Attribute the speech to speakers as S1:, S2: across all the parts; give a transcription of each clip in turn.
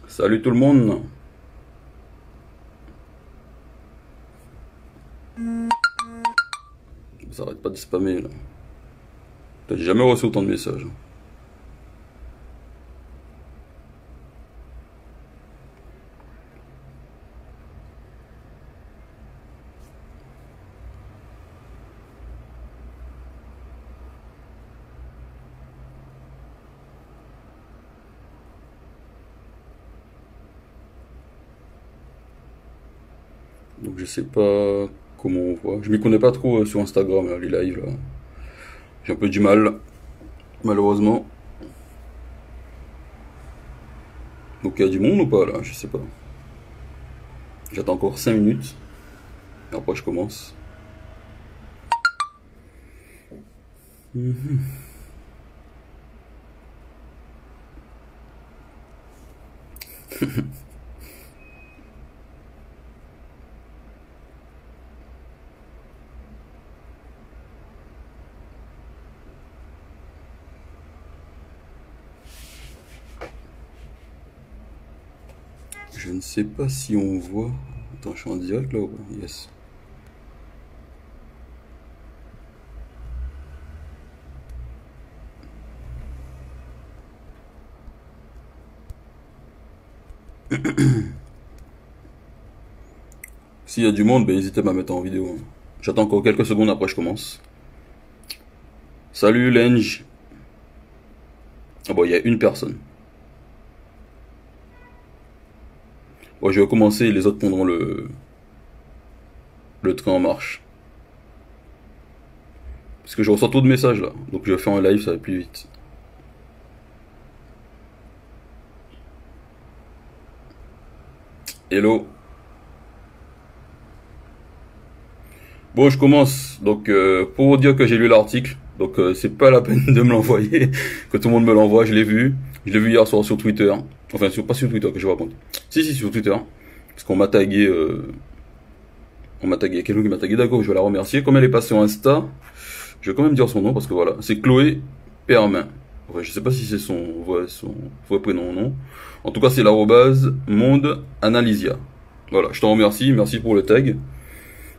S1: Salut tout le monde. Ça arrête pas de spammer là. J'ai jamais reçu autant de messages. Donc je sais pas comment on voit. Je m'y connais pas trop sur Instagram, là, les lives là. J'ai un peu du mal, malheureusement. Donc il y a du monde ou pas là? Je sais pas. J'attends encore 5 minutes. Et après je commence. Je ne sais pas si on voit. Attends, je suis en direct là ou pas? Yes. S'il y a du monde, ben n'hésitez pas à mettre en vidéo. J'attends encore quelques secondes après je commence. Salut Lenge. Ah bon, il y a une personne. Bon, je vais commencer et les autres prendront le train en marche. Parce que je reçois trop de messages là. Donc je vais faire un live, ça va plus vite. Hello. Bon, je commence. Donc pour vous dire que j'ai lu l'article. Donc c'est pas la peine de me l'envoyer. Que tout le monde me l'envoie, je l'ai vu. Je l'ai vu hier soir sur Twitter. Enfin, pas sur Twitter que je raconte. Si, sur Twitter. Parce qu'on m'a tagué. On m'a tagué. Quelqu'un qui m'a tagué, d'accord, je vais la remercier. Comme elle est passée sur Insta, je vais quand même dire son nom parce que voilà. C'est Chloé Permin. Enfin, je sais pas si c'est son vrai prénom ou non. En tout cas, c'est l'arrobase Monde Analysia. Voilà, je t'en remercie. Merci pour le tag.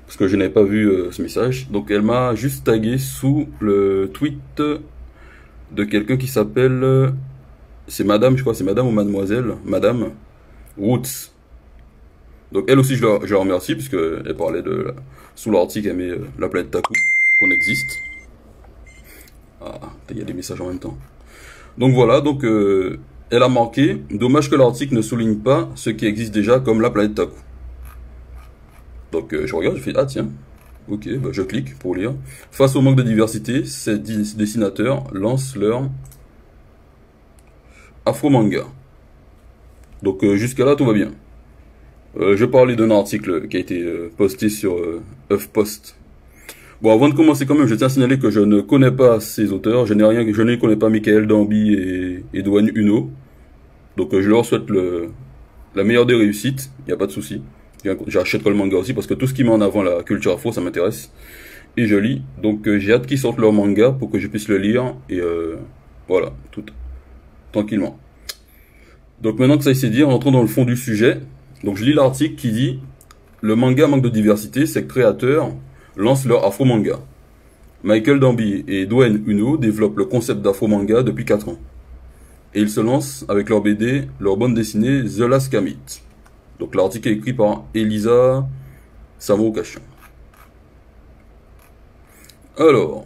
S1: Parce que je n'avais pas vu ce message. Donc elle m'a juste tagué sous le tweet de quelqu'un qui s'appelle... c'est madame, je crois, c'est madame ou mademoiselle, madame Roots. Donc elle aussi je la remercie, puisque elle parlait de... sous l'article, elle met la planète Taku, qu'on existe. Ah, il y a des messages en même temps. Donc voilà, donc elle a marqué, dommage que l'article ne souligne pas ce qui existe déjà comme la planète Taku. Donc je regarde, je fais, ah tiens, ok, bah, je clique pour lire. Face au manque de diversité, ces dessinateurs lancent leur Afro-manga. Donc jusqu'à là, tout va bien. Je parlais d'un article qui a été posté sur HuffPost. Bon, avant de commencer quand même, je tiens à signaler que je ne connais pas ces auteurs. Je ne connais pas Michael Dambi et Dwayne Uno. Donc je leur souhaite la meilleure des réussites, il n'y a pas de souci. J'achèterai le manga aussi parce que tout ce qui met en avant la culture afro, ça m'intéresse. Et je lis. Donc j'ai hâte qu'ils sortent leur manga pour que je puisse le lire. Et voilà, tout tranquillement. Donc maintenant que ça c'est dit, entrons dans le fond du sujet. Donc je lis l'article qui dit « Le manga manque de diversité, ses créateurs lancent leur afro-manga. Michael Dambi et Dwayne Uno développent le concept d'afro-manga depuis 4 ans. Et ils se lancent avec leur BD, leur bande dessinée The Last Kamit. » Donc l'article est écrit par Elisa Samokashian. Alors,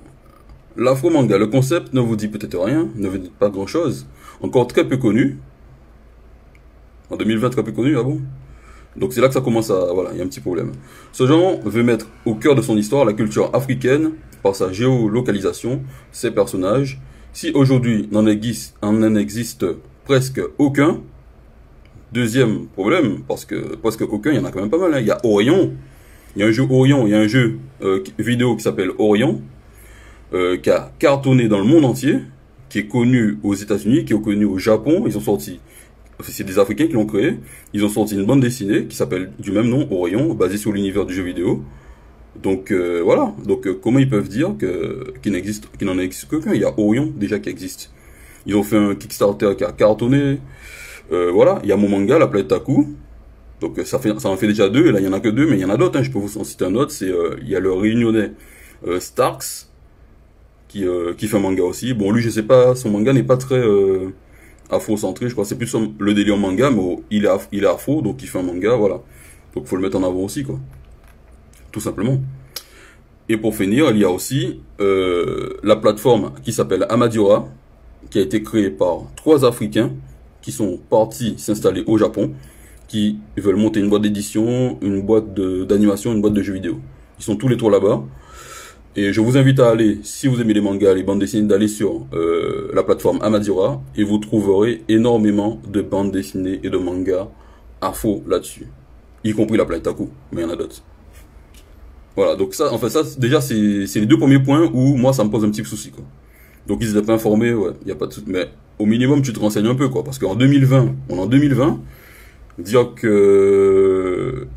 S1: l'afro-manga, le concept ne vous dit peut-être rien, ne vous dit pas grand-chose, encore très peu connu. En 2020, très peu connu, ah bon? Donc c'est là que ça commence à... Voilà, il y a un petit problème. Ce genre veut mettre au cœur de son histoire la culture africaine par sa géolocalisation, ses personnages. Si aujourd'hui n'en existe presque aucun, deuxième problème, parce que presque aucun, il y en a quand même pas mal. Hein. Il y a Orion, il y a un jeu Orion, il y a un jeu vidéo qui s'appelle Orion, qui a cartonné dans le monde entier, qui est connu aux États-Unis, qui est connu au Japon. Ils ont sorti, c'est des Africains qui l'ont créé. Ils ont sorti une bande dessinée qui s'appelle du même nom, Orion, basée sur l'univers du jeu vidéo. Donc voilà. Donc comment ils peuvent dire qu'il n'en existe qu'aucun? Il y a Orion déjà qui existe. Ils ont fait un Kickstarter qui a cartonné. Voilà. Il y a mon manga, La Planète Taku. Donc ça en fait déjà deux. Et là il y en a que deux, mais il y en a d'autres. Hein. Je peux vous en citer un autre. C'est il y a le Réunionnais Starks qui fait un manga aussi. Bon, lui, je sais pas, son manga n'est pas très afro-centré, je crois. C'est plus le délire manga, mais il est afro, donc il fait un manga, voilà. Donc faut le mettre en avant aussi, quoi. Tout simplement. Et pour finir, il y a aussi la plateforme qui s'appelle Amadura, qui a été créée par 3 Africains qui sont partis s'installer au Japon, qui veulent monter une boîte d'édition, une boîte d'animation, une boîte de jeux vidéo. Ils sont tous les 3 là-bas. Et je vous invite à aller, si vous aimez les mangas, les bandes dessinées, d'aller sur la plateforme Amadura et vous trouverez énormément de bandes dessinées et de mangas afro là-dessus. Y compris La Planète Taku, mais il y en a d'autres. Voilà, donc ça, en fait, ça, déjà, c'est les 2 premiers points où moi, ça me pose un petit souci, quoi. Donc ils étaient pas informés, ouais, il n'y a pas de souci. Mais au minimum, tu te renseignes un peu, quoi. Parce qu'en 2020, on est en 2020, dire que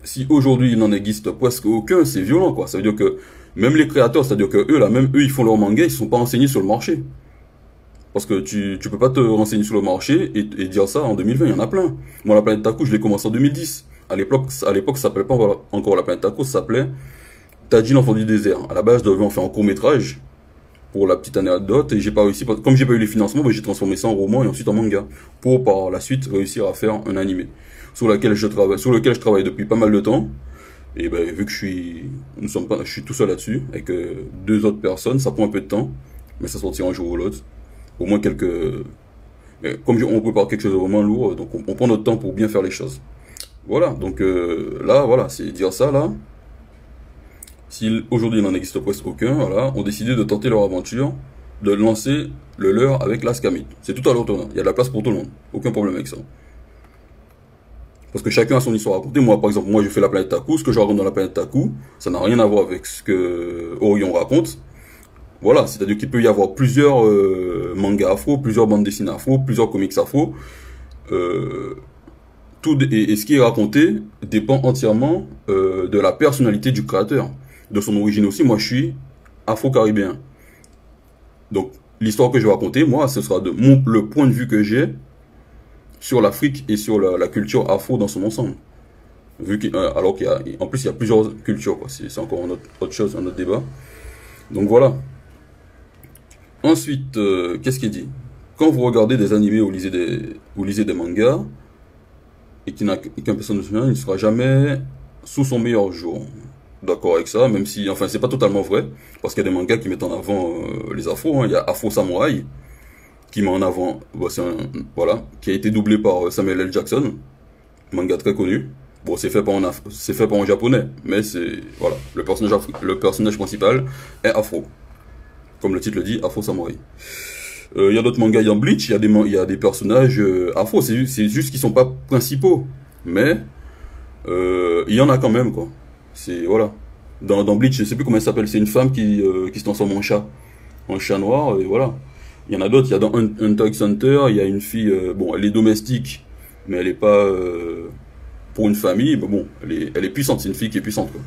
S1: si aujourd'hui il n'en existe presque aucun, c'est violent, quoi. Ça veut dire que même les créateurs, c'est-à-dire que eux, là, même eux, ils font leur manga, ils sont pas renseignés sur le marché. Parce que tu peux pas te renseigner sur le marché et dire ça en 2020, il y en a plein. Moi, La Planète Taku, je l'ai commencé en 2010. À l'époque, ça s'appelait pas encore La Planète Taku, ça s'appelait Tadji l'enfant du désert. À la base, je devais en faire un court-métrage pour la petite anecdote et j'ai pas réussi. Comme j'ai pas eu les financements, ben, j'ai transformé ça en roman et ensuite en manga pour par la suite réussir à faire un animé sur lequel je travaille depuis pas mal de temps. Et ben vu que je suis tout seul là-dessus avec 2 autres personnes, ça prend un peu de temps, mais ça sortira un jour ou l'autre. Au moins mais comme on prépare quelque chose de vraiment lourd, donc on prend notre temps pour bien faire les choses. Voilà, donc là, voilà, c'est dire ça là. Si aujourd'hui il n'en existe presque aucun, voilà, ont décidé de tenter leur aventure, de lancer le leur avec la Scamite. C'est tout à leur tournant. Il y a de la place pour tout le monde. Aucun problème avec ça. Parce que chacun a son histoire à raconter. Moi, par exemple, moi, je fais La Planète Taku. Ce que je raconte dans La Planète Taku, ça n'a rien à voir avec ce que Orion raconte. Voilà, c'est-à-dire qu'il peut y avoir plusieurs mangas afro, plusieurs bandes dessinées afro, plusieurs comics afro. Et ce qui est raconté dépend entièrement de la personnalité du créateur, de son origine aussi. Moi, je suis afro-caribéen. Donc, l'histoire que je vais raconter, moi, ce sera le point de vue que j'ai sur l'Afrique et sur la culture afro dans son ensemble. Alors qu'en plus, il y a plusieurs cultures, quoi. C'est encore autre chose, un autre débat. Donc voilà. Ensuite, qu'est-ce qu'il dit? Quand vous regardez des animés ou lisez des mangas, et qu'un personnage il ne sera jamais sous son meilleur jour. D'accord avec ça, même si, enfin, c'est pas totalement vrai, parce qu'il y a des mangas qui mettent en avant les afros. Hein. Il y a Afro Samurai, qui met en avant, voilà, qui a été doublé par Samuel L. Jackson, manga très connu. Bon, c'est fait pas en japonais, mais voilà, le personnage principal est afro. Comme le titre le dit, Afro Samurai. Il y a d'autres mangas, il y a Bleach, il y a des personnages afro, c'est juste qu'ils sont pas principaux, mais il y en a quand même, quoi. Voilà. Dans Bleach, je sais plus comment elle s'appelle, c'est une femme qui se transforme en chat noir, et voilà. Il y en a d'autres, il y a dans Hunter x Hunter, il y a une fille, bon, elle est domestique, mais elle est pas pour une famille, mais bon, elle est puissante, c'est une fille qui est puissante, quoi.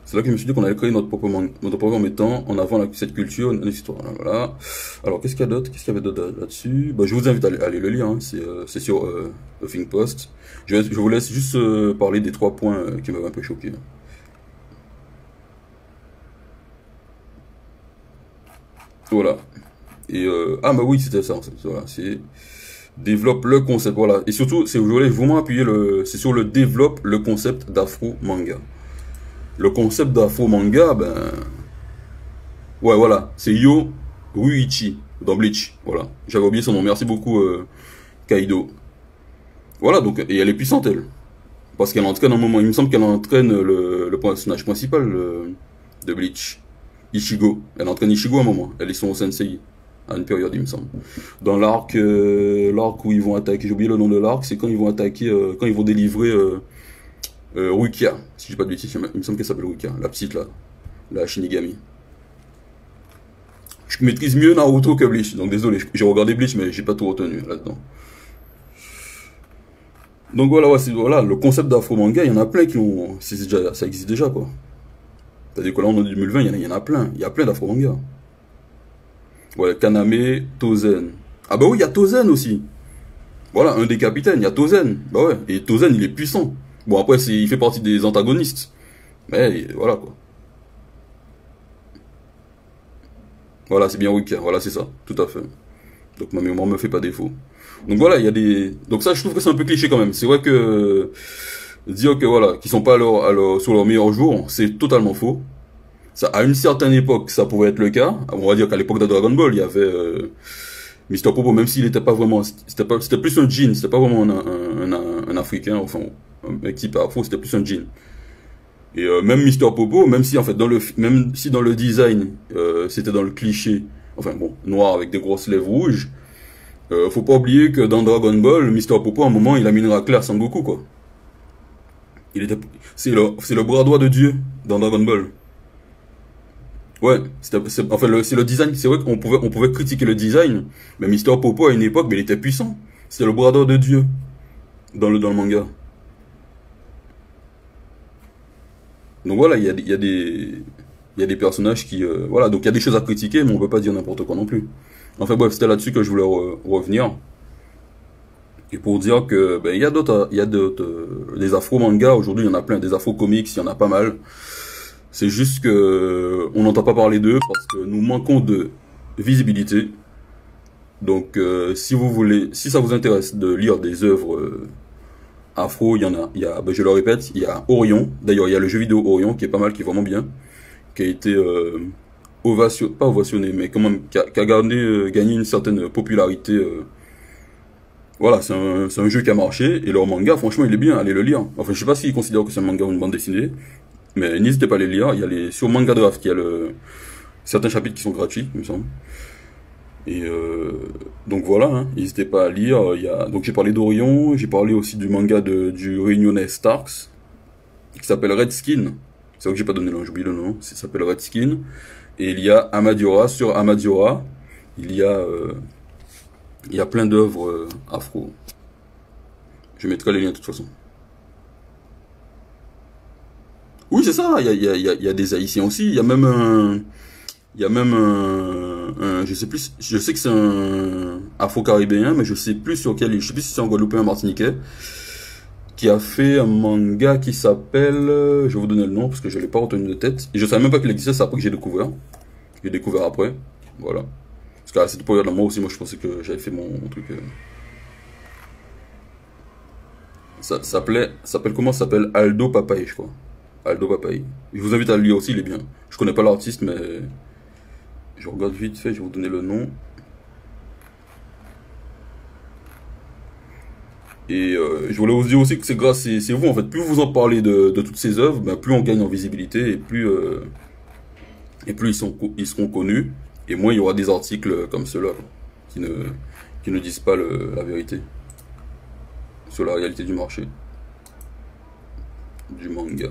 S1: C'est là que je me suis dit qu'on allait créer notre propre en mettant en avant cette culture, notre histoire. Voilà. Alors, qu'est-ce qu'il y a d'autre? Qu'est-ce qu'il y avait d'autre là-dessus? Bah, je vous invite à aller le lire. Hein. C'est sur Huffington Post. Je vous laisse juste parler des 3 points qui m'avaient un peu choqué. Voilà. Et ah bah oui, c'était ça. Voilà, c'est développe le concept. Voilà. Et surtout, je voulais vraiment appuyer c'est sur le développe le concept d'afro manga. Le concept d'afro manga, ben ouais, voilà, c'est Yo Ruichi dans Bleach. Voilà, j'avais oublié son nom. Merci beaucoup Kaido. Voilà, donc, et elle est puissante, elle. Parce qu'elle entraîne un moment, il me semble qu'elle entraîne le personnage principal de Bleach. Ichigo. Elle entraîne Ichigo à un moment. Elle est son sensei. À une période, il me semble. Dans l'arc où ils vont attaquer, j'ai oublié le nom de l'arc, c'est quand ils vont attaquer, quand ils vont délivrer Rukia. Si j'ai pas de bêtises, il me semble qu'elle s'appelle Rukia. La petite là. La Shinigami. Je maîtrise mieux Naruto que Bleach. Donc désolé, j'ai regardé Bleach, mais j'ai pas tout retenu là-dedans. Donc voilà, ouais, voilà, le concept d'afro-manga, il y en a plein qui ont. Ça existe déjà, quoi. C'est-à-dire que là, en 2020, il y en a plein. Il y a plein d'afro-manga. Ouais, Kaname, Tozen. Ah bah oui, il y a Tozen aussi. Voilà, un des capitaines, il y a Tozen. Bah ouais, et Tozen, il est puissant. Bon, après, il fait partie des antagonistes. Mais voilà, quoi. Voilà, c'est bien Wicca, voilà, c'est ça, tout à fait. Donc ma mémoire me fait pas défaut. Donc voilà, il y a des. Donc ça, je trouve que c'est un peu cliché quand même. C'est vrai que dire que voilà, qu'ils sont pas sur leur meilleur jour, c'est totalement faux. Ça, à une certaine époque, ça pouvait être le cas. On va dire qu'à l'époque de Dragon Ball, il y avait Mr. Popo, même s'il n'était pas vraiment, c'était plus un jean, c'était pas vraiment un Africain, enfin un mec type afro, c'était plus un jean. Et même Mr. Popo, même si en fait même si dans le design c'était dans le cliché, enfin bon, noir avec des grosses lèvres rouges, faut pas oublier que dans Dragon Ball, Mr. Popo à un moment il a mis une raclée à Son Goku quoi. C'est le bras droit de Dieu dans Dragon Ball. Ouais, enfin c'est le design, c'est vrai on pouvait critiquer le design, mais Mr. Popo à une époque, mais il était puissant. C'est le bras droit de Dieu dans le manga. Donc voilà, il y a des personnages qui voilà, donc il y a des choses à critiquer, mais on peut pas dire n'importe quoi non plus. Enfin bref, c'était là-dessus que je voulais revenir. Et pour dire que ben il y a d'autres des afro mangas aujourd'hui, il y en a plein, des afro comics, il y en a pas mal. C'est juste que on n'entend pas parler d'eux parce que nous manquons de visibilité. Donc si ça vous intéresse de lire des œuvres afro, ben, je le répète, il y a Orion. D'ailleurs, il y a le jeu vidéo Orion qui est pas mal, qui est vraiment bien, qui a été pas ovationné, mais quand même qui a gagné une certaine popularité. Voilà, c'est un jeu qui a marché et leur manga, franchement, il est bien, allez le lire. Enfin, je sais pas s'ils considèrent que c'est un manga ou une bande dessinée, mais n'hésitez pas à les lire. Il y a sur Manga Draft, il y a certains chapitres qui sont gratuits, il me semble. Et donc voilà, hein, n'hésitez pas à lire. Donc j'ai parlé d'Orion, j'ai parlé aussi du manga du Réunionnais Starks, qui s'appelle Redskin. C'est vrai que j'ai pas donné le nom, j'ai oublié le nom. Ça s'appelle Redskin. Et il y a Amadiora. Sur Amadiora, il y a plein d'œuvres afro. Je mettrai les liens de toute façon. Oui, c'est ça. Il y a des Haïtiens aussi. Il y a même je sais plus, je sais que c'est un afro-caribéen, mais je sais plus sur quel île. Je sais plus si c'est en Guadeloupe ou en Martiniquais, qui a fait un manga qui s'appelle, je vais vous donner le nom parce que je l'ai pas retenu de tête. Et je savais même pas qu'il existait, c'est après que j'ai découvert. J'ai découvert après, voilà. Parce qu'à cette période-là, moi aussi, je pensais que j'avais fait mon truc. Ça s'appelle comment? Ça s'appelle Aldo Papaye, je crois. Aldo Papaye. Je vous invite à le lire aussi, il est bien. Je connais pas l'artiste, mais je regarde vite fait, je vais vous donner le nom. Et je voulais vous dire aussi que c'est vous en fait, plus vous en parlez de toutes ces œuvres, ben, plus on gagne en visibilité et plus ils seront connus et moins il y aura des articles comme ceux-là qui ne disent pas la vérité sur la réalité du marché du manga.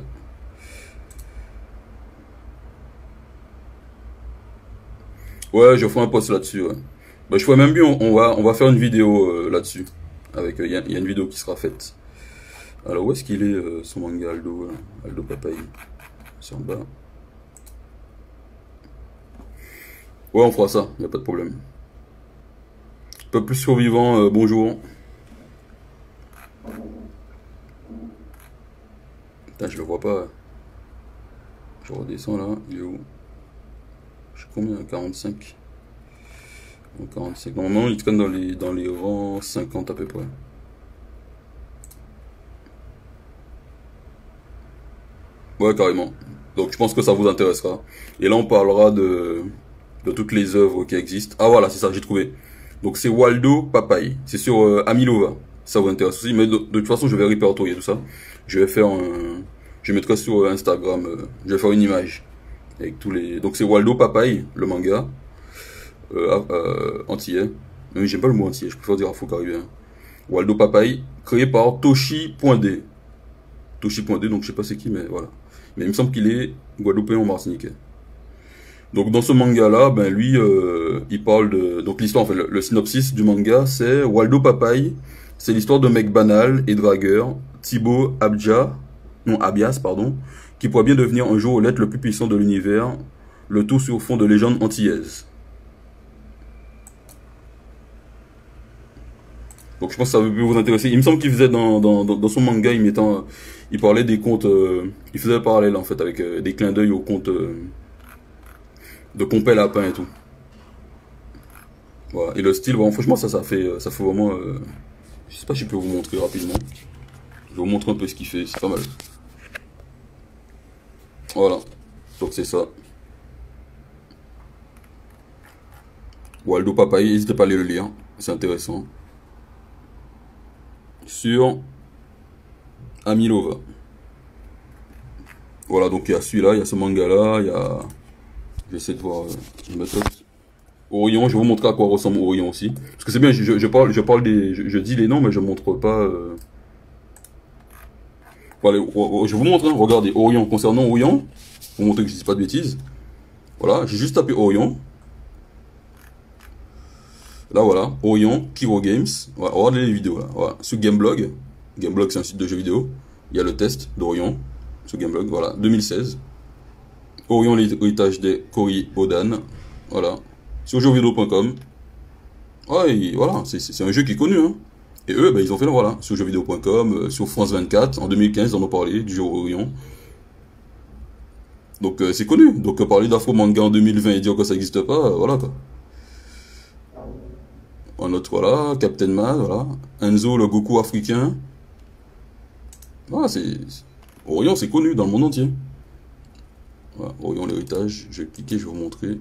S1: Ouais, je ferai un post là-dessus. Ouais. Ben, je ferai même bien, on va faire une vidéo là-dessus. Avec il y a une vidéo qui sera faite. Alors où est-ce qu'il est, son manga Aldo Aldo Papaye? C'est en bas. Ouais, on fera ça, y a pas de problème. Peuple survivant, bonjour. Putain, je le vois pas. Je redescends là, il est où? Je sais combien? 45. 45. Normalement, il traîne dans les rangs 50 à peu près. Ouais, carrément. Donc je pense que ça vous intéressera. Et là, on parlera de toutes les œuvres qui existent. Ah voilà, c'est ça, j'ai trouvé. Donc c'est Waldo Papaye. C'est sur Amilova. Ça vous intéresse aussi. Mais de toute façon, je vais répertorier tout ça. Je vais faire un... Je mettrai sur Instagram. Je vais faire une image. Avec tous les... Donc c'est Waldo Papaye, le manga. Antillais. Mais j'aime pas le mot antillais. Je préfère dire afro-caribéen. Waldo Papaye, créé par Toshi.d. Toshi.d, donc je sais pas c'est qui, mais voilà. Mais il me semble qu'il est guadeloupéen ou martiniquais. Donc dans ce manga-là, ben lui, il parle de... Donc l'histoire, enfin le synopsis du manga, c'est Waldo Papaye. C'est l'histoire d'un mec banal et dragueur, Thibaut Abias, pardon, qui pourrait bien devenir un jour l'être le plus puissant de l'univers, le tout sur fond de légendes antillaises. Donc je pense que ça peut vous intéresser. Il me semble qu'il faisait dans son manga, il parlait des contes, il faisait un parallèle en fait avec des clins d'œil aux contes de Compé Lapin et tout. Voilà. Et le style, bon, franchement ça fait vraiment, je sais pas si je peux vous montrer rapidement. Je vais vous montrer un peu ce qu'il fait, c'est pas mal. Voilà, donc c'est ça. Waldo Papaye, n'hésitez pas à aller le lire, c'est intéressant. Sur Amilova. Voilà, donc il y a celui-là, il y a ce manga-là, il y a... J'essaie de voir une méthode. Orion, je vais vous montrer à quoi ressemble Orion aussi. Parce que c'est bien, je dis les noms, mais je montre pas... Voilà, je vous montre, hein, regardez, Orion, concernant Orion, pour vous montrer que je dis pas de bêtises. Voilà, j'ai juste tapé Orion. Là voilà, Orion, Kiro Games. Voilà, regardez les vidéos là. Voilà. Sur Gameblog. Gameblog c'est un site de jeux vidéo. Il y a le test d'Orion. Sur Gameblog, voilà, 2016. Orion, l'héritage des Cory Odan. Voilà. Sur jeuxvideo.com. Ouais, voilà, c'est un jeu qui est connu, hein. Et eux, ben, ils ont fait, voilà, sur jeuxvideo.com, sur France 24, en 2015, ils en ont parlé, du jeu Orion. Donc c'est connu. Donc parler d'Afro Manga en 2020 et dire que ça n'existe pas, voilà quoi. Un autre, voilà, Captain Man, voilà. Enzo, le Goku africain. Voilà, Orion, c'est connu dans le monde entier. Voilà, Orion, l'héritage. Je vais cliquer, je vais vous montrer.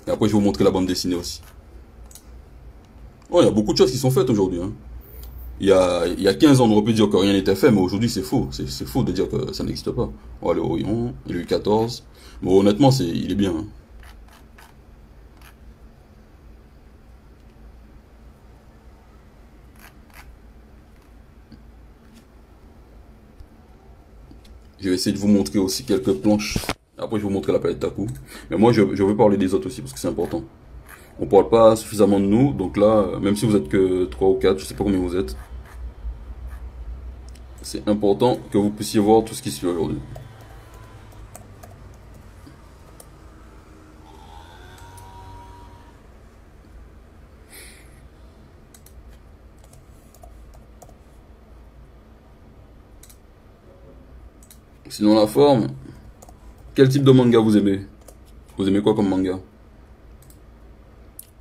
S1: Et après, je vais vous montrer la bande dessinée aussi. Oh, il y a beaucoup de choses qui sont faites aujourd'hui. Hein. Il y a 15 ans, on aurait pu dire que rien n'était fait, mais aujourd'hui, c'est faux. C'est faux de dire que ça n'existe pas. Voilà, le Orion, il a eu 14. Bon, honnêtement, il est bien. Hein. Je vais essayer de vous montrer aussi quelques planches. Après, je vais vous montrer la palette Taku. Mais moi, je veux parler des autres aussi, parce que c'est important. On parle pas suffisamment de nous, donc là, même si vous êtes que 3 ou 4, je sais pas combien vous êtes. C'est important que vous puissiez voir tout ce qui se fait aujourd'hui. Sinon la forme, quel type de manga vous aimez? Vous aimez quoi comme manga?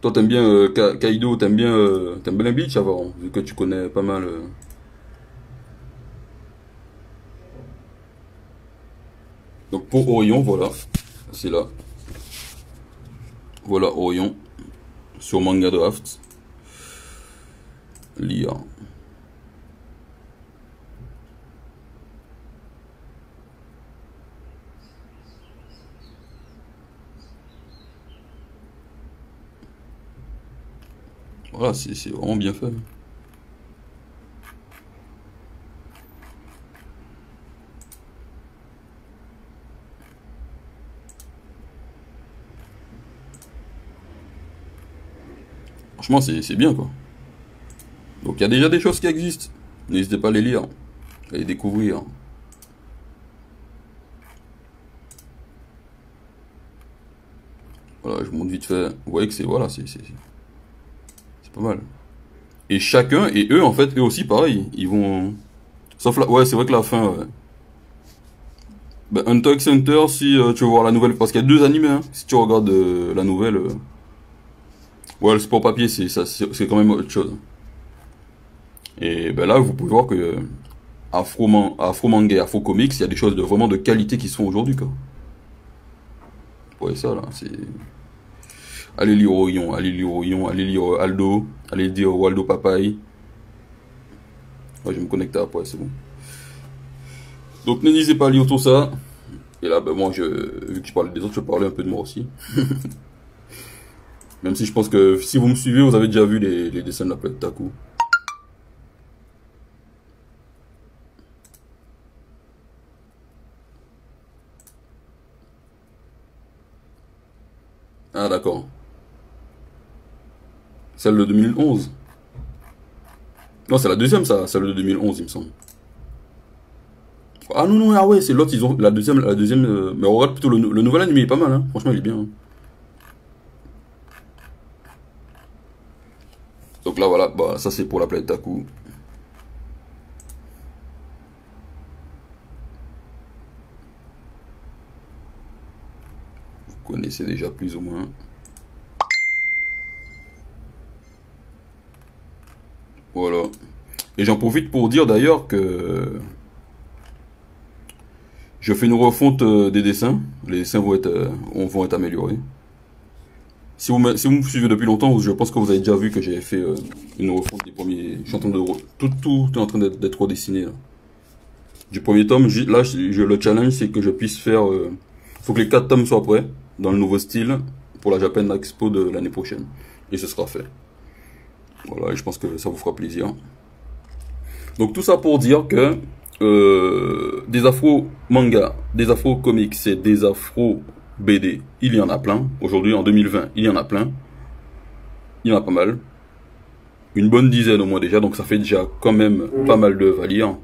S1: Toi t'aimes bien Kaido, t'aimes bien Bleach avant, vu que tu connais pas mal. Donc pour Orion, voilà, c'est là. Voilà Orion, sur Manga Draft. Lire. Voilà, c'est vraiment bien fait. Franchement, c'est bien quoi. Donc il y a déjà des choses qui existent. N'hésitez pas à les lire, à les découvrir. Voilà, je vous montre vite fait. Vous voyez que c'est voilà, c'est pas mal. Et chacun, et eux en fait, eux aussi pareil, ils vont... Sauf là, ouais, c'est vrai que la fin, ouais. Ben, Hunter x Hunter, si tu veux voir la nouvelle, parce qu'il y a 2 animés, hein. Si tu regardes la nouvelle... Ouais, le sport papier, c'est quand même autre chose. Et ben là, vous pouvez voir que Afro Manga et Afro Comics, il y a des choses vraiment de qualité qui se font aujourd'hui, quoi. Vous voyez ça, là, c'est... Allez lire Orion, allez lire Orion, allez lire Aldo, allez lire Waldo Papaye. Ouais, je vais me connecter après, c'est bon. Donc n'hésitez pas à lire tout ça. Et là, ben moi, vu que je parlais des autres, je vais parler un peu de moi aussi. Même si je pense que si vous me suivez, vous avez déjà vu les dessins de la planète Taku. Ah d'accord. Celle de 2011. Non, c'est la deuxième ça, celle de 2011 il me semble. Ah non, non, ah ouais, c'est l'autre, ils ont la deuxième, mais on regarde plutôt le nouvel anime, il est pas mal, hein. Franchement, il est bien, hein. Donc là, voilà, bah, ça c'est pour la planète Taku. Vous connaissez déjà plus ou moins. Voilà. Et j'en profite pour dire d'ailleurs que je fais une refonte des dessins. Les dessins vont être améliorés. Si vous me suivez depuis longtemps, je pense que vous avez déjà vu que j'ai fait une refonte des premiers. Je suis en train de tout est en train d'être redessiné là. Du premier tome, là, le challenge c'est que je puisse faire. Faut que les 4 tomes soient prêts dans le nouveau style pour la Japan Expo de l'année prochaine. Et ce sera fait. Voilà, et je pense que ça vous fera plaisir. Donc tout ça pour dire que des afro mangas, des afro comics et des afro BD, il y en a plein. Aujourd'hui, en 2020, il y en a plein. Il y en a pas mal. Une bonne dizaine au moins déjà, donc ça fait déjà quand même pas mal d'œuvres à lire.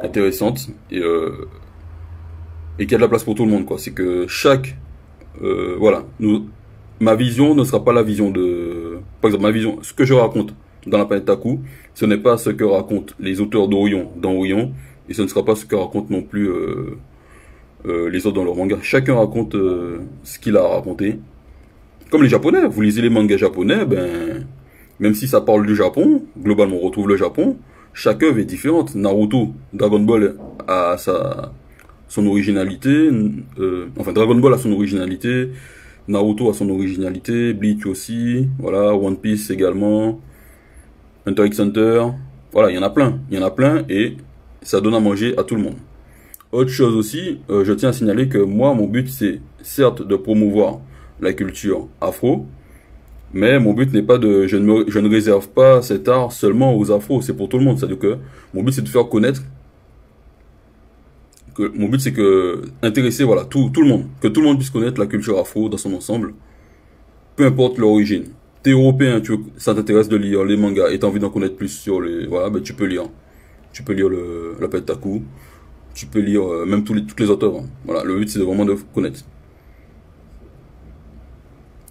S1: Intéressantes. Et qu'il y a de la place pour tout le monde, quoi. C'est que voilà. Ma vision ne sera pas la vision de... Par exemple, ma vision, ce que je raconte dans la planète Taku, ce n'est pas ce que racontent les auteurs d'Orion dans Orion, et ce ne sera pas ce que racontent non plus les autres dans leur manga. Chacun raconte ce qu'il a raconté. Comme les Japonais, vous lisez les mangas japonais, ben, même si ça parle du Japon, globalement on retrouve le Japon, chaque œuvre est différente. Naruto, Dragon Ball a son originalité, enfin Dragon Ball a son originalité, Naruto a son originalité, Bleach aussi, voilà, One Piece également, Hunter x Hunter, voilà, il y en a plein et ça donne à manger à tout le monde. Autre chose aussi, je tiens à signaler que moi, mon but c'est certes de promouvoir la culture afro, mais mon but n'est pas de, je ne réserve pas cet art seulement aux afros, c'est pour tout le monde, c'est-à-dire que mon but c'est de faire connaître, mon but c'est que intéresser voilà tout le monde, que tout le monde puisse connaître la culture afro dans son ensemble, peu importe l'origine. T'es européen, ça t'intéresse de lire les mangas et t'as envie d'en connaître plus sur les, voilà, ben tu peux lire la planète Taku, tu peux lire même toutes les auteurs, hein. Voilà, le but c'est vraiment de connaître.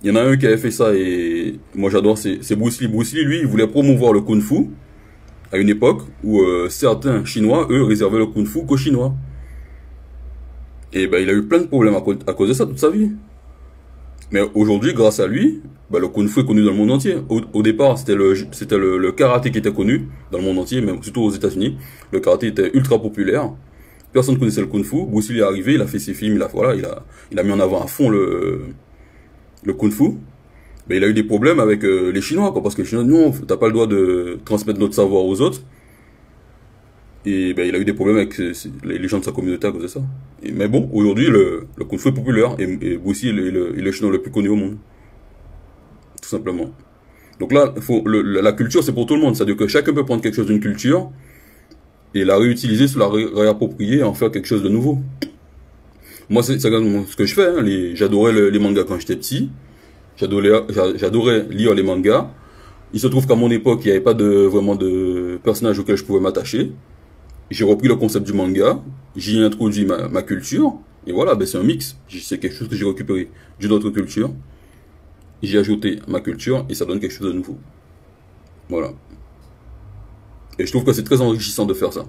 S1: Il y en a un qui avait fait ça et moi j'adore, c'est Bruce Lee. Bruce Lee, lui, il voulait promouvoir le Kung Fu à une époque où certains Chinois, eux, réservaient le Kung Fu qu'aux Chinois. Et ben il a eu plein de problèmes à cause de ça toute sa vie. Mais aujourd'hui, grâce à lui, ben, le Kung Fu est connu dans le monde entier. Au départ, c'était le karaté qui était connu dans le monde entier, même surtout aux États-Unis. Le karaté était ultra populaire. Personne ne connaissait le Kung Fu. Bruce Lee est arrivé, il a fait ses films, il a mis en avant à fond le Kung Fu. Mais il a eu des problèmes avec les Chinois, quoi, parce que les Chinois, non, t'as pas le droit de transmettre notre savoir aux autres. Et ben, il a eu des problèmes avec les gens de sa communauté à cause de ça. Mais bon, aujourd'hui, le Kung Fu est populaire, et Bruce Lee est le Chinois le plus connu au monde. Tout simplement. Donc là, la culture, c'est pour tout le monde. C'est-à-dire que chacun peut prendre quelque chose d'une culture, et la réutiliser, se la réapproprier, et en faire quelque chose de nouveau. Moi, c'est ce que je fais, hein. J'adorais les mangas quand j'étais petit. J'adorais lire les mangas. Il se trouve qu'à mon époque, il n'y avait pas vraiment de personnage auquel je pouvais m'attacher. J'ai repris le concept du manga, j'y ai introduit ma culture, et voilà, ben c'est un mix. C'est quelque chose que j'ai récupéré d'une autre culture. J'ai ajouté ma culture, et ça donne quelque chose de nouveau. Voilà. Et je trouve que c'est très enrichissant de faire ça.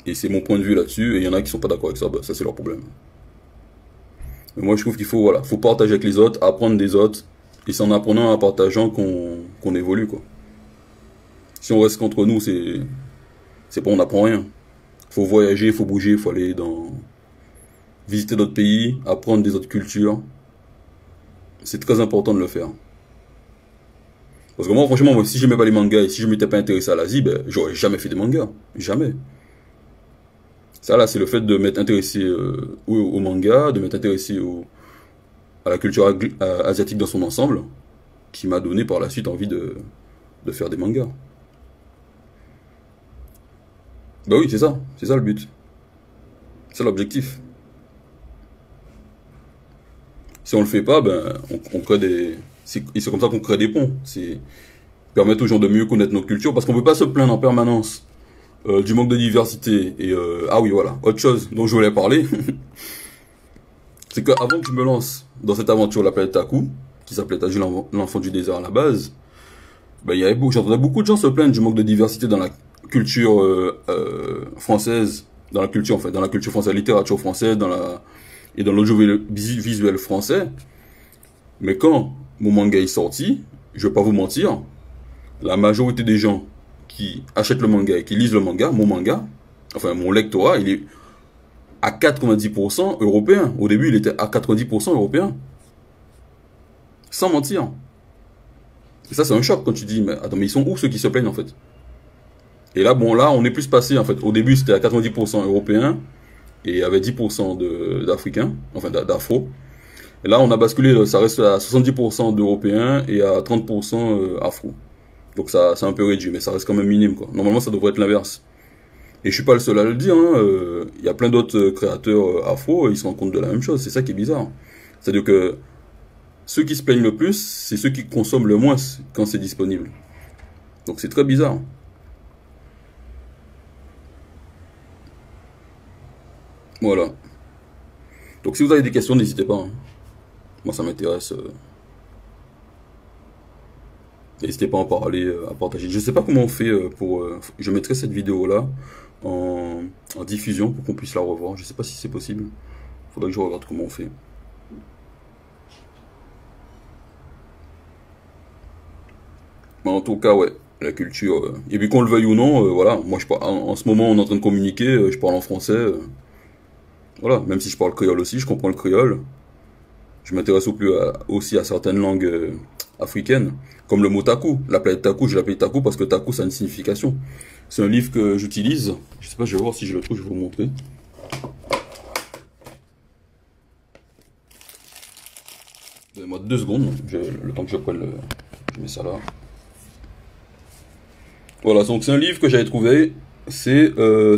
S1: Et c'est mon point de vue là-dessus, et il y en a qui sont pas d'accord avec ça, ben ça c'est leur problème. Mais moi je trouve qu'il faut, voilà, faut partager avec les autres, apprendre des autres, et c'est en apprenant et en partageant qu'on évolue, quoi. Si on reste qu'entre nous, c'est pas, on n'apprend rien. Faut voyager, faut bouger, faut aller visiter d'autres pays, apprendre des autres cultures, c'est très important de le faire. Parce que moi, franchement, moi, si je n'aimais pas les mangas et si je m'étais pas intéressé à l'Asie, ben, j'aurais jamais fait des mangas. Jamais. Ça, là, c'est le fait de m'être intéressé au manga, de m'être intéressé à la culture asiatique dans son ensemble, qui m'a donné par la suite envie de faire des mangas. Bah oui, c'est ça le but. C'est l'objectif. Si on le fait pas, ben, on crée des... C'est comme ça qu'on crée des ponts. C'est permettre aux gens de mieux connaître notre culture, parce qu'on peut pas se plaindre en permanence du manque de diversité. Et ah oui, voilà, autre chose dont je voulais parler, c'est qu'avant que je me lance dans cette aventure, la planète Taku, qui s'appelait Taji l'enfant du désert à la base, ben, j'entendais beaucoup de gens se plaindre du manque de diversité dans la culture française, dans la culture, enfin, dans la culture française, la littérature française, et dans l'audiovisuel français. Mais quand mon manga est sorti, je vais pas vous mentir, la majorité des gens qui achètent le manga et qui lisent le manga, mon manga, enfin mon lectorat, il est à 90% européen. Au début, il était à 90% européen. Sans mentir. Et ça, c'est un choc quand tu dis, mais attends, mais ils sont où ceux qui se plaignent en fait? Et là, bon, là, on est plus passé en fait. Au début, c'était à 90% européen et il y avait 10% d'Africains, enfin d'Afro. Et là, on a basculé, ça reste à 70% d'Européens et à 30% Afro. Donc ça, c'est un peu réduit, mais ça reste quand même minime, quoi. Normalement, ça devrait être l'inverse. Et je suis pas le seul à le dire, hein. Y a plein d'autres créateurs afro, ils se rendent compte de la même chose. C'est ça qui est bizarre. C'est-à-dire que ceux qui se plaignent le plus, c'est ceux qui consomment le moins quand c'est disponible. Donc c'est très bizarre. Voilà. Donc si vous avez des questions, n'hésitez pas, hein. Moi, ça m'intéresse. N'hésitez pas à en parler, à partager. Je sais pas comment on fait pour... je mettrai cette vidéo-là en diffusion pour qu'on puisse la revoir. Je sais pas si c'est possible. Faudrait que je regarde comment on fait. Mais en tout cas, ouais, la culture. Et puis qu'on le veuille ou non, voilà. Moi, en ce moment, on est en train de communiquer. Je parle en français. Voilà. Même si je parle créole aussi, je comprends le créole. Je m'intéresse aussi à certaines langues africaines, comme le mot taku. La planète taku, je l'appelle taku parce que taku, ça a une signification. C'est un livre que j'utilise. Je sais pas, je vais voir si je le trouve, je vais vous montrer. Donnez-moi 2 secondes, le temps que je prenne je mets ça là. Voilà, donc c'est un livre que j'avais trouvé. Ça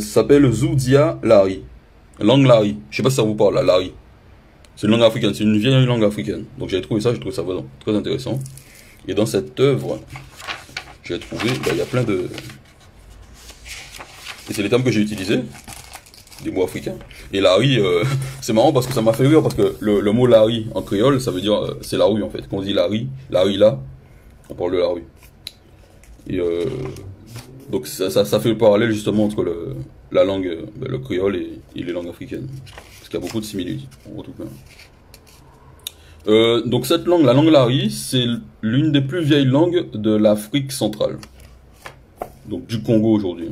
S1: s'appelle Zoudia Lari. Langue Lari. Je sais pas si ça vous parle, la Lari. C'est une langue africaine, c'est une vieille langue africaine. Donc j'ai trouvé ça vraiment très intéressant. Et dans cette œuvre, j'ai trouvé, il y a plein de... Et c'est les termes que j'ai utilisés, des mots africains. Et la rue, c'est marrant parce que ça m'a fait rire, parce que le mot la rue en créole, ça veut dire, c'est la rue en fait. Quand on dit la rue là, on parle de la rue. Et donc ça fait le parallèle justement entre la langue, le créole et les langues africaines. Parce qu'il y a beaucoup de similitudes, on retrouve plein. Donc cette langue, la langue lari, c'est l'une des plus vieilles langues de l'Afrique centrale. Donc du Congo aujourd'hui.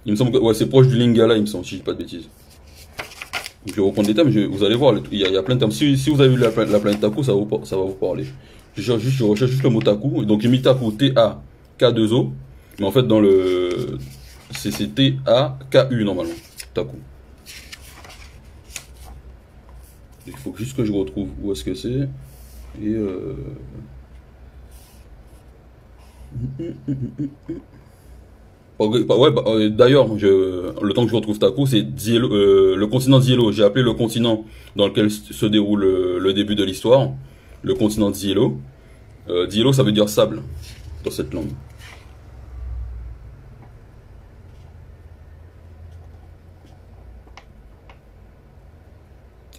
S1: Il me semble que ouais, c'est proche du Lingala, il me semble, si je dis pas de bêtises. Donc je vais reprendre des termes, vous allez voir, il y a plein de termes. Si vous avez vu la planète Taku, ça va vous parler. Je recherche juste le mot Taku. Donc j'ai mis Taku, T-A-K-2-O. Mais en fait, dans c'est T-A-K-U normalement. Taku. Il faut juste que je retrouve où est-ce que c'est. Et ouais, d'ailleurs, le temps que je retrouve Taku, c'est le continent Zielo. J'ai appelé le continent dans lequel se déroule le début de l'histoire, le continent Zielo. Zielo, ça veut dire sable dans cette langue.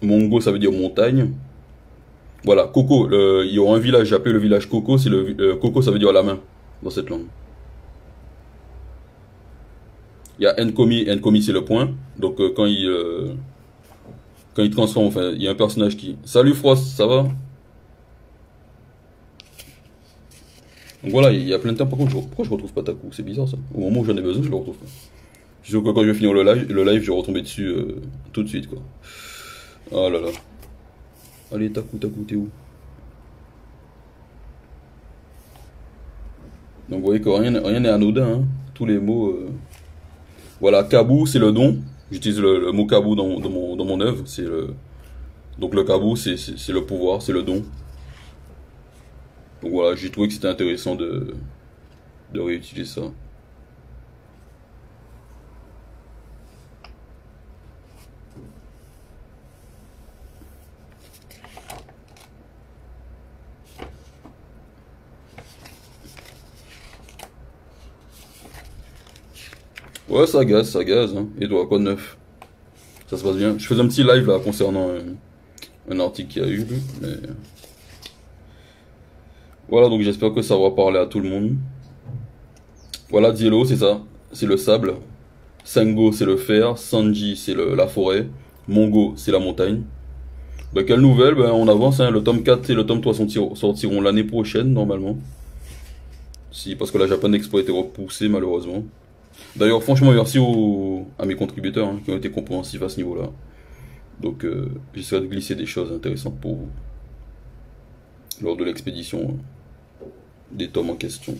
S1: Mongo, ça veut dire montagne. Voilà, Coco, il y aura un village, j'ai appelé le village Coco, Coco, ça veut dire la main dans cette langue. Il y a Nkomi c'est le point. Donc quand il transforme, enfin, il y a un personnage qui... Salut Frost, ça va? Donc voilà, il y a plein de temps. Par contre, pourquoi je retrouve pas Taku? C'est bizarre ça. Au moment où j'en ai besoin, je le retrouve pas. Je sais que quand je vais finir le live, je vais retomber dessus tout de suite quoi. Oh là là. Allez, Taku, t'es où? Donc vous voyez que rien n'est anodin, hein. Tous les mots. Voilà, Kabou, c'est le don. J'utilise le mot Kabou dans mon œuvre. Donc le Kabou, c'est le pouvoir, c'est le don. Donc voilà, j'ai trouvé que c'était intéressant de réutiliser ça. Ouais, ça gaz, hein. Et toi, quoi de neuf? Ça se passe bien. Je faisais un petit live là concernant un article qu'il y a eu, mais voilà, donc j'espère que ça va parler à tout le monde. Voilà, Dielo, c'est ça, c'est le sable. Sengo, c'est le fer. Sanji, c'est la forêt. Mongo, c'est la montagne. Bah, quelle nouvelle? Ben, on avance, hein. Le tome 4 et le tome 3 sortiront l'année prochaine, normalement. Si, parce que la Japan Expo a été repoussée, malheureusement. D'ailleurs, franchement, merci à mes contributeurs hein, qui ont été compréhensifs à ce niveau-là. Donc, j'essaierai de glisser des choses intéressantes pour vous lors de l'expédition des tomes en question.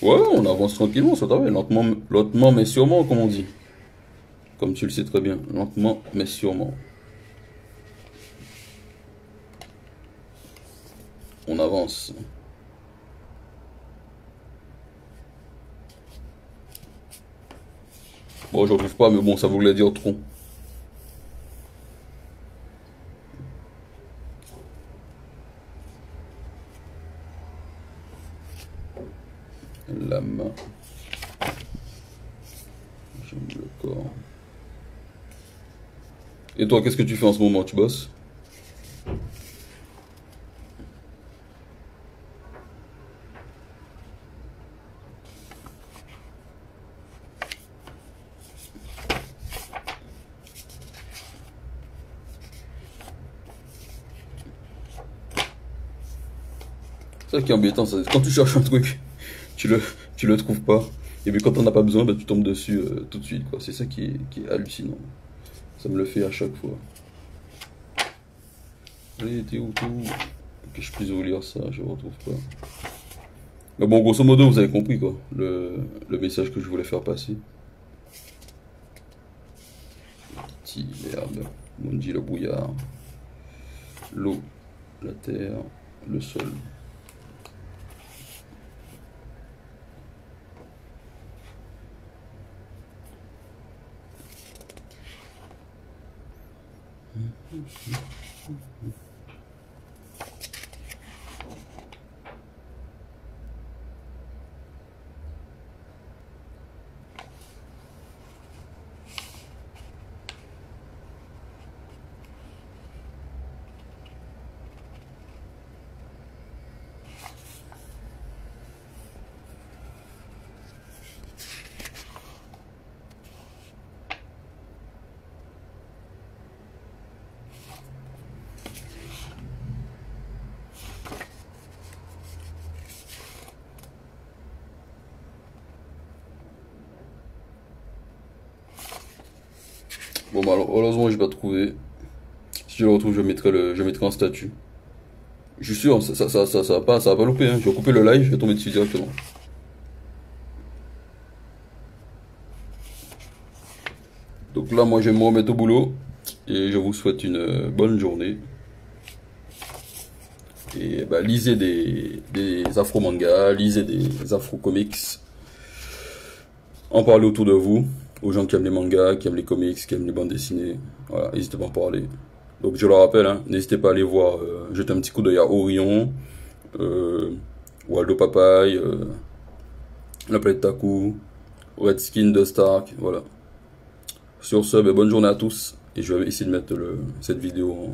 S1: Ouais, on avance tranquillement, ça travaille, lentement mais sûrement, comme on dit. Comme tu le sais très bien, lentement mais sûrement. On avance. Bon, je retrouve pas, mais bon, ça voulait dire tronc. La main. J'aime le corps. Et toi, qu'est-ce que tu fais en ce moment? Tu bosses? C'est ça qui est embêtant, ça. Quand tu cherches un truc, tu le, tu le trouves pas. Et puis quand t'en as pas besoin, bah, tu tombes dessus tout de suite, quoi. C'est ça qui est hallucinant. Ça me le fait à chaque fois. Allez, t'es où? Que je puisse vous lire ça, je retrouve pas. Mais bon, grosso modo, vous avez compris, quoi. Le message que je voulais faire passer. Petit, l'herbe, Mundi, le brouillard. L'eau, la terre, le sol. Bon, bah, alors, heureusement, je vais pas trouver. Si je le retrouve, je mettrai en statut. Je suis sûr, ça va pas louper, hein. Je vais couper le live, je vais tomber dessus directement. Donc là, moi, je vais me remettre au boulot. Et je vous souhaite une bonne journée. Et bah, lisez des afro-mangas, lisez des afro-comics. En parlez autour de vous. Aux gens qui aiment les mangas, qui aiment les comics, qui aiment les bandes dessinées. Voilà, n'hésitez pas à en parler. Donc je le rappelle, hein, n'hésitez pas à aller voir, jeter un petit coup d'œil à Orion, Waldo Papaye, La Planète Taku, Redskin de Stark, voilà. Sur ce, ben, bonne journée à tous, et je vais essayer de mettre cette vidéo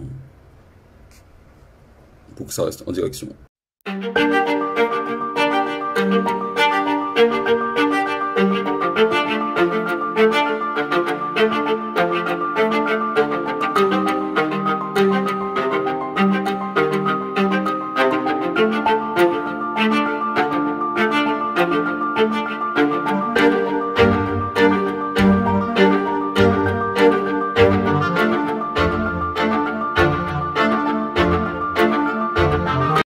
S1: pour que ça reste en direction.